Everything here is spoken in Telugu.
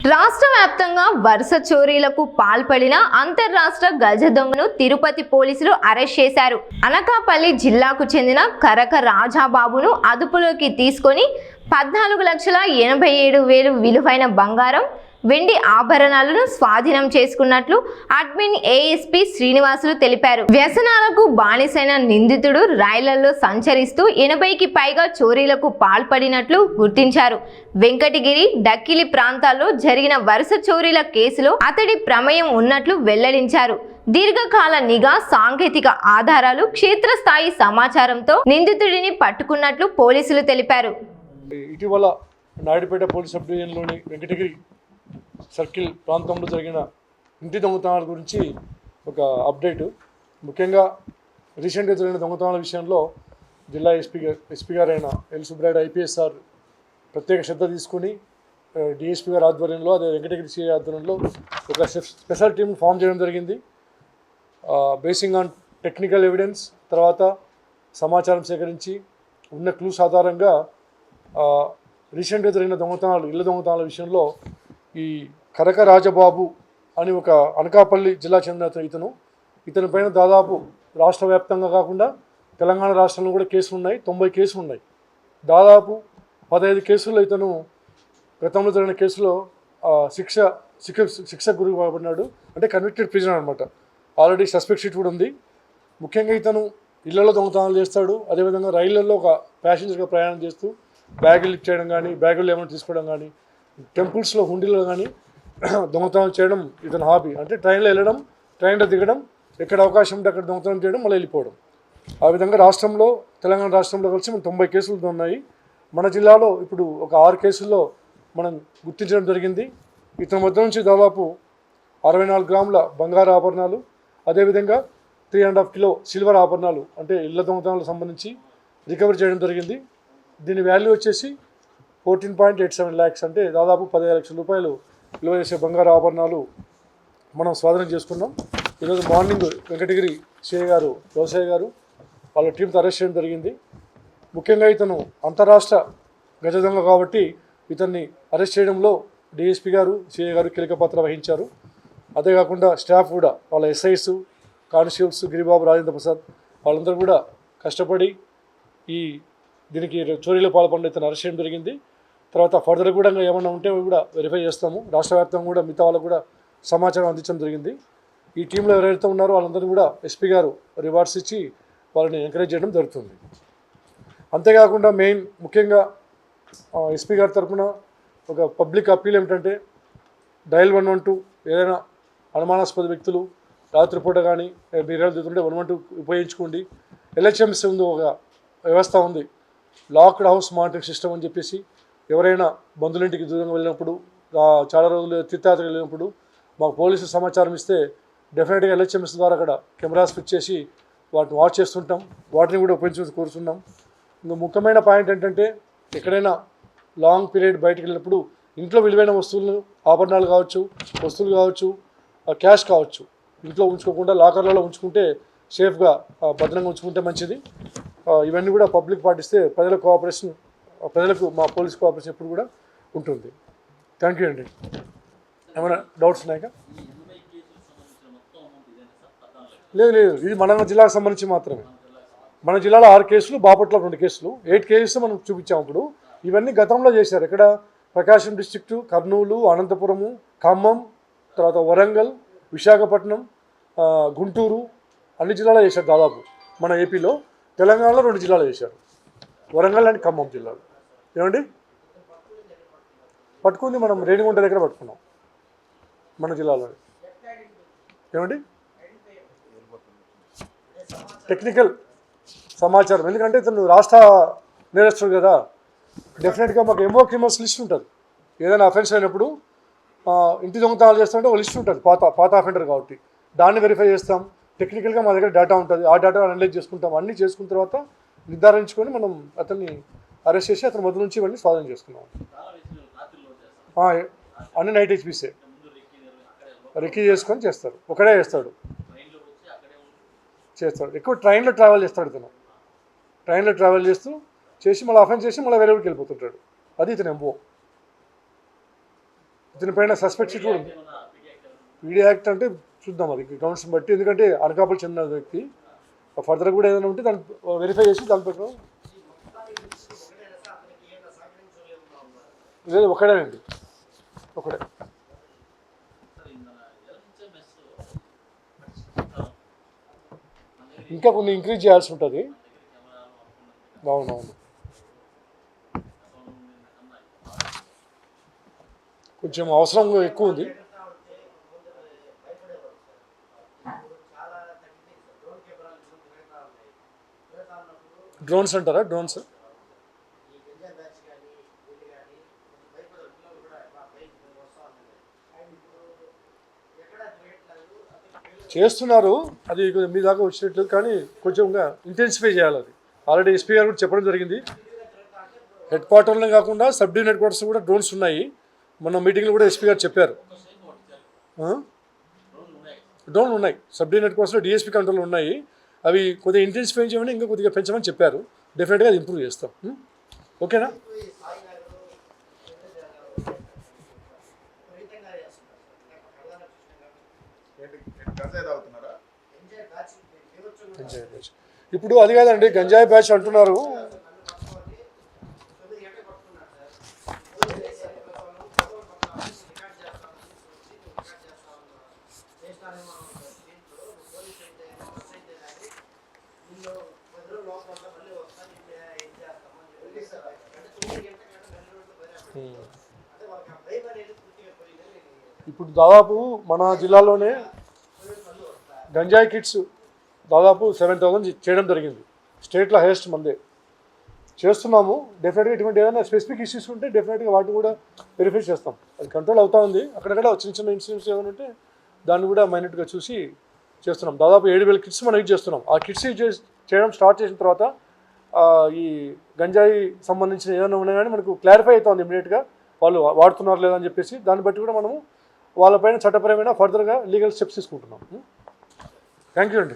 రాష్ట్ర వ్యాప్తంగా వరుస చోరీలకు పాల్పడిన అంతర్రాష్ట్ర గజ దొంగను తిరుపతి పోలీసులు అరెస్ట్ చేశారు. అనకాపల్లి జిల్లాకు చెందిన కరక రాజాబాబును అదుపులోకి తీసుకొని 14,87,000 విలువైన బంగారం, వెండి ఆభరణాలను స్వాధీనం చేసుకున్నట్లు అడ్మిన్ ఏఎస్పీ శ్రీనివాసులు తెలిపారు. వ్యసనాలకు బానిసైన నిందితుడు రైళ్లలో సంచరిస్తూ 80కి పైగా చోరీలకు పాల్పడినట్లు గుర్తించారు. వెంకటగిరి, డక్కిలి ప్రాంతాల్లో జరిగిన వరుస చోరీల కేసులో అతడి ప్రమేయం ఉన్నట్లు వెల్లడించారు. దీర్ఘకాల నిఘా, సాంకేతిక ఆధారాలు, క్షేత్రస్థాయి సమాచారంతో నిందితుడిని పట్టుకున్నట్లు పోలీసులు తెలిపారు. ఇటీవల నాయుడుపేట పోలీస్ సబ్ డివిజన్లోని వెంకటగిరి సర్కిల్ ప్రాంతంలో జరిగిన ఇంటి దొంగతనాల గురించి ఒక అప్డేటు. ముఖ్యంగా రీసెంట్గా జరిగిన దొంగతనాల విషయంలో జిల్లా ఎస్పీ గారైన ఎల్ సుబ్రాయుడు ఐపీఎస్ సార్ ప్రత్యేక శ్రద్ధ తీసుకుని డిఎస్పీ గారి ఆధ్వర్యంలో, అదే వెంకటగిరి సిఐ ఆధ్వర్యంలో ఒక స్పెషల్ టీమ్ ఫామ్ చేయడం జరిగింది. బేసింగ్ ఆన్ టెక్నికల్ ఎవిడెన్స్, తర్వాత సమాచారం సేకరించి ఉన్న క్లూస్ ఆధారంగా రీసెంట్గా జరిగిన దొంగతనాలు, ఇళ్ల దొంగతనాల విషయంలో ఈ కరక రాజబాబు అని ఒక అనకాపల్లి జిల్లా చెందిన ఇతని పైన దాదాపు రాష్ట్ర వ్యాప్తంగా కాకుండా తెలంగాణ రాష్ట్రంలో కూడా కేసులు ఉన్నాయి. 90 కేసులు ఉన్నాయి. దాదాపు 15 కేసుల్లో ఇతను గతంలో జరిగిన కేసులో శిక్ష గురి కాబడినాడు. అంటే కన్విక్టెడ్ ప్రిజనర్ అనమాట. ఆల్రెడీ సస్పెక్ట్ షీట్ కూడా ఉంది. ముఖ్యంగా ఇతను ఇళ్లలో దొంగతనాలు చేస్తాడు. అదేవిధంగా రైళ్లలో ఒక ప్యాసింజర్గా ప్రయాణం చేస్తూ బ్యాగులు లిఫ్ట్ చేయడం కానీ, బ్యాగులు ఏమైనా తీసుకోవడం కానీ, టెంపుల్స్లో హుండీలో కానీ దొంగతనం చేయడం ఇతని హాబీ. అంటే ట్రైన్లో వెళ్ళడం, ట్రైన్లో దిగడం, ఎక్కడ అవకాశం ఉంటే అక్కడ దొంగతనం చేయడం, మళ్ళీ వెళ్ళిపోవడం. ఆ విధంగా రాష్ట్రంలో, తెలంగాణ రాష్ట్రంలో కలిసి 90 కేసులు ఉన్నాయి. మన జిల్లాలో ఇప్పుడు ఒక 6 కేసుల్లో మనం గుర్తించడం జరిగింది. ఇతని వద్ద నుంచి దాదాపు 64 గ్రాముల బంగారు ఆభరణాలు, అదేవిధంగా 3.5 కిలో సిల్వర్ ఆభరణాలు, అంటే ఇళ్ల దొంగతనాలకు సంబంధించి రికవరీ చేయడం జరిగింది. దీని వాల్యూ వచ్చేసి 14.87 lakhs, అంటే దాదాపు 15 లక్షల రూపాయలు విలువ చేసే బంగారు ఆభరణాలు మనం స్వాధీనం చేసుకున్నాం. ఈరోజు మార్నింగ్ వెంకటగిరి సిఐ గారు, వ్యవసాయ గారు వాళ్ళ టీంతో అరెస్ట్ చేయడం జరిగింది. ముఖ్యంగా ఇతను అంతరాష్ట్ర గజ దొంగ కాబట్టి ఇతన్ని అరెస్ట్ చేయడంలో డిఎస్పీ గారు, సిఐ గారు కీలక పాత్ర వహించారు. అదేకాకుండా స్టాఫ్ కూడా, వాళ్ళ ఎస్ఐస్, కానిస్టేబుల్స్, గిరిబాబు, రాజేంద్ర ప్రసాద్ వాళ్ళందరూ కూడా కష్టపడి దీనికి చోరీలో పాల్పడిన ఇతను అరెస్ట్ చేయడం జరిగింది. తర్వాత ఫర్దర్ కూడా ఏమన్నా ఉంటే కూడా వెరిఫై చేస్తాము. రాష్ట్ర వ్యాప్తంగా కూడా మిగతా వాళ్ళకు కూడా సమాచారం అందించడం జరిగింది. ఈ టీంలో ఎవరైతే ఉన్నారో వాళ్ళందరూ కూడా ఎస్పీ గారు రివార్డ్స్ ఇచ్చి వాళ్ళని ఎంకరేజ్ చేయడం జరుగుతుంది. అంతేకాకుండా ముఖ్యంగా ఎస్పీ గారి తరఫున ఒక పబ్లిక్ అప్పీల్ ఏమిటంటే, డయల్ 112 ఏదైనా అనుమానాస్పద వ్యక్తులు రాత్రిపూట కానీ మీరు తిరుగుతుంటే 112 ఉపయోగించుకోండి. ఎల్హెచ్ఎంసీ ఉంది, ఒక వ్యవస్థ ఉంది, లాక్డ్ హౌస్ మానిటరింగ్ సిస్టమ్ అని చెప్పేసి. ఎవరైనా బంధువులింటికి దూరంగా వెళ్ళినప్పుడు, చాలా రోజులు తీర్థయాత్ర వెళ్ళినప్పుడు మాకు పోలీసులు సమాచారం ఇస్తే డెఫినెట్గా ఎల్హెచ్ఎంఎస్ ద్వారా అక్కడ కెమెరాస్ ఫిట్ చేసి వాటిని వాచ్ చేస్తుంటాం. వాటిని కూడా ఉపయోగించుకుని కోరుతున్నాం. ఇంకా ముఖ్యమైన పాయింట్ ఏంటంటే, ఎక్కడైనా లాంగ్ పీరియడ్ బయటకు వెళ్ళినప్పుడు ఇంట్లో విలువైన వస్తువులు, ఆభరణాలు కావచ్చు, వస్తువులు కావచ్చు, క్యాష్ కావచ్చు, ఇంట్లో ఉంచుకోకుండా లాకర్లలో ఉంచుకుంటే సేఫ్గా, భద్రంగా ఉంచుకుంటే మంచిది. ఇవన్నీ కూడా పబ్లిక్ పాటిస్తే ప్రజలకు మా పోలీస్ కోఆపరేషన్ ఎప్పుడు కూడా ఉంటుంది. థ్యాంక్ యూ అండి. ఏమైనా డౌట్స్ ఉన్నాయా? లేదు, ఇది మన జిల్లాకు సంబంధించి మాత్రమే. మన జిల్లాలో 6 కేసులు, బాపట్ల 2 కేసులు, 8 కేసెస్ మనం చూపించాము. ఇప్పుడు ఇవన్నీ గతంలో చేశారు. ఇక్కడ ప్రకాశం డిస్ట్రిక్టు, కర్నూలు, అనంతపురము, ఖమ్మం, తర్వాత వరంగల్, విశాఖపట్నం, గుంటూరు, అన్ని జిల్లాలో చేశారు దాదాపు. మన ఏపీలో, తెలంగాణలో 2 జిల్లాలు చేశారు, వరంగల్ అండ్ ఖమ్మం జిల్లాలు. ఏమండి పట్టుకుంది? మనం రేణిగుంట దగ్గర పట్టుకున్నాం మన జిల్లాలో. ఏమండి టెక్నికల్ సమాచారం, ఎందుకంటే ఇతను రాష్ట్ర నేరస్తుడు కదా, డెఫినెట్గా మాకు ఎంఓ క్రిమినల్స్ లిస్ట్ ఉంటుంది. ఏదైనా అఫెన్స్ అయినప్పుడు ఇంటి దొంగతనాలు చేస్తుంటే ఒక లిస్ట్ ఉంటుంది, పాత అఫెండర్ కాబట్టి. దాన్ని వెరిఫై చేస్తాం. టెక్నికల్గా మా దగ్గర డేటా ఉంటుంది. ఆ డేటా అనలైజ్ చేసుకుంటాం. అన్నీ చేసుకున్న తర్వాత నిర్ధారించుకొని మనం అతన్ని అరెస్ట్ చేసి అతని మొదటి నుంచి ఇవన్నీ స్వాధీనం చేసుకున్నాం. అన్ని నైట్ హెచ్పీసే రెక్కీ చేసుకొని చేస్తారు. ఒకడే చేస్తాడు. ఎక్కువ ట్రైన్లో ట్రావెల్ చేస్తాడు ఇతను. ట్రైన్లో ట్రావెల్ చేసి మళ్ళీ అఫెన్స్ చేసి మళ్ళీ వేరే ఊరికి వెళ్ళిపోతుంటాడు. అది ఇతను ఎంఓ. దీనిపైన సస్పెక్ట్ షీట్ కూడా ఉంది. పీడీ యాక్ట్ అంటే చూద్దాం అది గ్రౌండ్స్ బట్టి, ఎందుకంటే అనకాపల్లి చెందిన వ్యక్తి. ఫర్దర్ కూడా ఏదైనా ఉంటే దాన్ని వెరిఫై చేసి దాని ప్రకారం. లేదు ఒకడేనండి, ఒకడే. ఇంకా కొన్ని ఇంక్రీజ్ చేయాల్సి ఉంటుంది. అవునవును, కొంచెం అవసరం ఎక్కువ ఉంది. డ్రోన్స్ అంటారా? డ్రోన్స్ చేస్తున్నారు, అది మీ దాకా వచ్చినట్లు, కానీ కొంచెం ఇంటెన్సిఫై చేయాలి. అది ఆల్రెడీ ఎస్పీ గారు కూడా చెప్పడం జరిగింది. హెడ్ క్వార్టర్లోనే కాకుండా సబ్ డివిజన్ హెడ్ క్వార్టర్స్ కూడా డ్రోన్స్ ఉన్నాయి. మొన్న మీటింగ్లో కూడా ఎస్పీ గారు చెప్పారు. డ్రోన్లు ఉన్నాయి సబ్ డివిజన్ హెడ్ క్వార్టర్స్లో, డిఎస్పీ కంట్రోల్ ఉన్నాయి. అవి కొద్దిగా ఇంటెన్సిఫై చేయమని, ఇంకా కొద్దిగా పెంచమని చెప్పారు. డెఫినెట్గా అది ఇంప్రూవ్ చేస్తాం. ఓకేనా? ఇప్పుడు అది కాదండి, గంజాయి బ్యాచ్ అంటున్నారు. ఇప్పుడు దాదాపు మన జిల్లాలోనే గంజాయి కిట్స్ దాదాపు 7,000 చేయడం జరిగింది. స్టేట్లో హైయెస్ట్ మందే చేస్తున్నాము. డెఫినెట్గా ఇటువంటి ఏదైనా స్పెసిఫిక్ ఇష్యూస్ ఉంటే డెఫినెట్గా వాటిని కూడా వెరిఫై చేస్తాం. అది కంట్రోల్ అవుతూ ఉంది. అక్కడక్కడ చిన్న చిన్న ఇన్సిడెంట్స్ ఏమైనా ఉంటే దాన్ని కూడా మైన్యూట్గా చూసి చేస్తున్నాం. దాదాపు 7,000 కిట్స్ మనం యూజ్ చేస్తున్నాం. ఆ కిట్స్ యూజ్ చేయడం స్టార్ట్ చేసిన తర్వాత ఈ గంజాయి సంబంధించిన ఏదైనా ఉన్నా కానీ మనకు క్లారిఫై అవుతుంది ఇమీడియట్గా, వాళ్ళు వాడుతున్నారు లేదని చెప్పేసి. దాన్ని బట్టి కూడా మనము వాళ్ళపైన చట్టపరమైన ఫర్దర్గా లీగల్ స్టెప్స్ తీసుకుంటున్నాం. థ్యాంక్ యూ అండి.